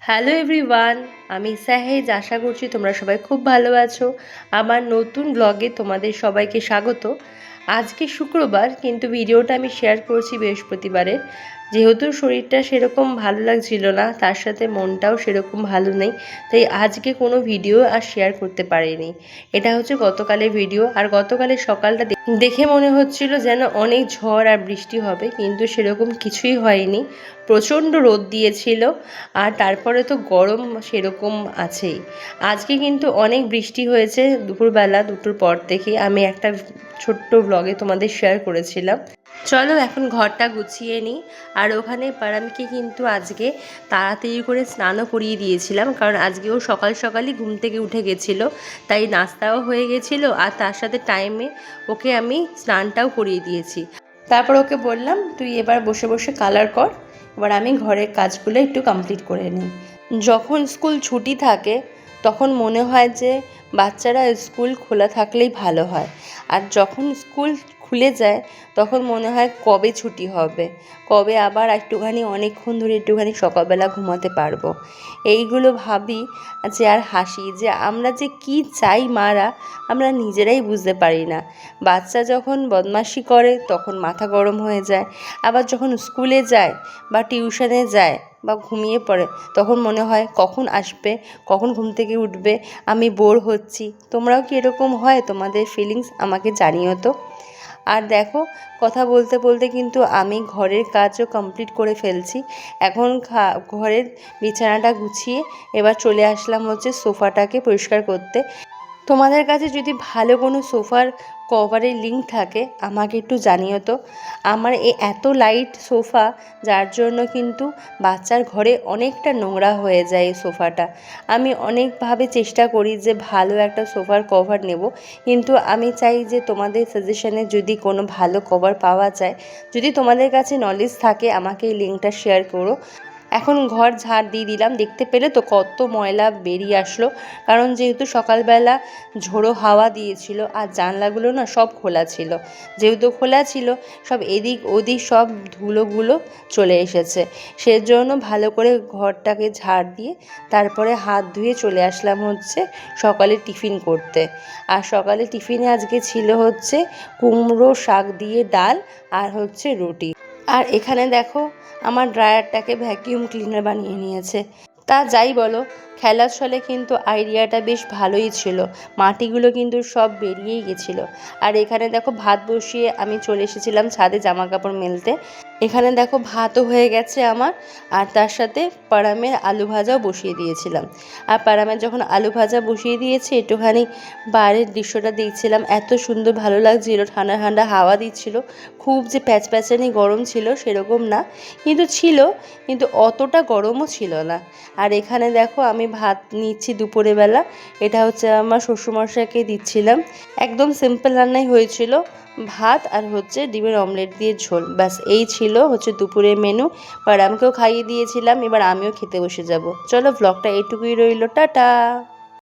Hello everyone, আমি সাহেজ। আশা করছি তোমরা সবাই খুব ভালো আছো। আমার নতুন ব্লগে তোমাদের সবাইকে স্বাগত। আজকে শুক্রবার, কিন্তু ভিডিওটা আমি শেয়ার করছি বৃহস্পতিবারের। যেহেতু শরীরটা সেরকম ভালো লাগছিল না, তার সাথে মনটাও সেরকম ভালো নেই, তাই আজকে কোনো ভিডিও আর শেয়ার করতে পারিনি। এটা হচ্ছে গতকালের ভিডিও। আর গতকালের সকালটা দেখে মনে হচ্ছিল যেন অনেক ঝড় আর বৃষ্টি হবে, কিন্তু সেরকম কিছুই হয়নি। প্রচণ্ড রোদ দিয়েছিল, আর তারপরে তো গরম সেরকম আছেই। আজকে কিন্তু অনেক বৃষ্টি হয়েছে দুপুরবেলা, দুটোর পর থেকে আমি একটা ছোট্ট ব্লগে তোমাদের শেয়ার করেছিলাম। চলো এখন ঘরটা গুছিয়ে নিই। আর ওখানে পারামকে কিন্তু আজকে তাড়াতাড়ি করে স্নানও করিয়ে দিয়েছিলাম, কারণ আজকে ও সকাল সকালই ঘুম থেকে উঠে গেছিলো, তাই নাস্তাও হয়ে গেছিলো, আর তার সাথে টাইমে ওকে আমি স্নানটাও করিয়ে দিয়েছি। তারপর ওকে বললাম, তুই এবার বসে বসে কালার কর, এবার আমি ঘরের কাজগুলো একটু কমপ্লিট করে নিই। যখন স্কুল ছুটি থাকে তখন মনে হয় যে বাচ্চারা স্কুল খোলা থাকলেই ভালো হয়, আর যখন স্কুল খুলে যায় তখন মনে হয় কবে ছুটি হবে, কবে আবার একটুখানি অনেকক্ষণ ধরে একটুখানি সকালবেলা ঘুমাতে পারবো। এইগুলো ভাবি যে, আর হাসি যে আমরা যে কি চাই মারা, আমরা নিজেরাই বুঝতে পারি না। বাচ্চা যখন বদমাশি করে তখন মাথা গরম হয়ে যায়, আবার যখন স্কুলে যায় বা টিউশনে যায় বা ঘুমিয়ে পড়ে তখন মনে হয় কখন আসবে, কখন ঘুম থেকে উঠবে, আমি বোর হচ্ছি। তোমরাও কি এরকম হয়? তোমাদের ফিলিংস আমাকে জানিও তো। আর দেখো, কথা বলতে বলতে কিন্তু আমি ঘরের কাজও কমপ্লিট করে ফেলছি। এখন ঘরের বিছানাটা গুছিয়ে এবার চলে আসলাম হচ্ছে সোফাটাকে পরিষ্কার করতে। তোমাদের কাছে যদি ভালো কোনো সোফার কভারের লিঙ্ক থাকে আমাকে একটু জানিও তো। আমার এত লাইট সোফা, যার জন্য কিন্তু বাচ্চার ঘরে অনেকটা নোংরা হয়ে যায় এই সোফাটা। আমি অনেকভাবে চেষ্টা করি যে ভালো একটা সোফার কভার নেব, কিন্তু আমি চাই যে তোমাদের সাজেশনে যদি কোনো ভালো কভার পাওয়া যায়, যদি তোমাদের কাছে নলেজ থাকে আমাকে এই লিঙ্কটা শেয়ার করো। এখন ঘর ঝাড় দিয়ে দিলাম, দেখতে পেলে তো কত ময়লা বেরিয়ে আসলো, কারণ যেহেতু সকালবেলা ঝোড়ো হাওয়া দিয়েছিল আর জানলাগুলো না সব খোলা ছিল। যেহেতু খোলা ছিল, সব এদিক ওদিক সব ধুলোগুলো চলে এসেছে। সেজন্য ভালো করে ঘরটাকে ঝাড় দিয়ে তারপরে হাত ধুয়ে চলে আসলাম হচ্ছে সকালে টিফিন করতে। আর সকালে টিফিনে আজকে ছিল হচ্ছে কুমড়ো শাক দিয়ে ডাল আর হচ্ছে রুটি। আর এখানে দেখো, আমার ড্রায়ারটাকে ভ্যাকিউম ক্লিনার বানিয়ে নিয়েছে। তা যাই বলো, খেলার ছলে কিন্তু আইডিয়াটা বেশ ভালোই ছিল, মাটিগুলো কিন্তু সব বেরিয়েই গেছিলো। আর এখানে দেখো ভাত বসিয়ে আমি চলে এসেছিলাম ছাদে জামা কাপড় মেলতে। এখানে দেখো ভাতও হয়ে গেছে আমার, আর তার সাথে পারামের আলু ভাজাও বসিয়ে দিয়েছিলাম। আর পারামের যখন আলু ভাজা বসিয়ে দিয়েছি, একটুখানি বাইরের দৃশ্যটা দেখছিলাম, এত সুন্দর ভালো লাগছিল, ঠান্ডা ঠান্ডা হাওয়া দিচ্ছিল। খুব যে প্যাচপ্যাচানি গরম ছিল সেরকম না, কিন্তু ছিল, কিন্তু অতটা গরমও ছিল না। আর এখানে দেখো আমি ভাত নিচ্ছি দুপুরে বেলা, এটা হচ্ছে আমার শ্বশুরমশাইকে দিচ্ছিলাম। একদম সিম্পল রান্নাই হয়েছিল, ভাত আর হচ্ছে ডিমের অমলেট দিয়ে ঝোল, ব্যাস এই ছিল হচ্ছে দুপুরের মেনু। আর আমাকেও খাইয়ে দিয়েছিলাম, এবার আমিও খেতে বসে যাব। চলো, ব্লগটা এইটুকুই রইল, টাটা।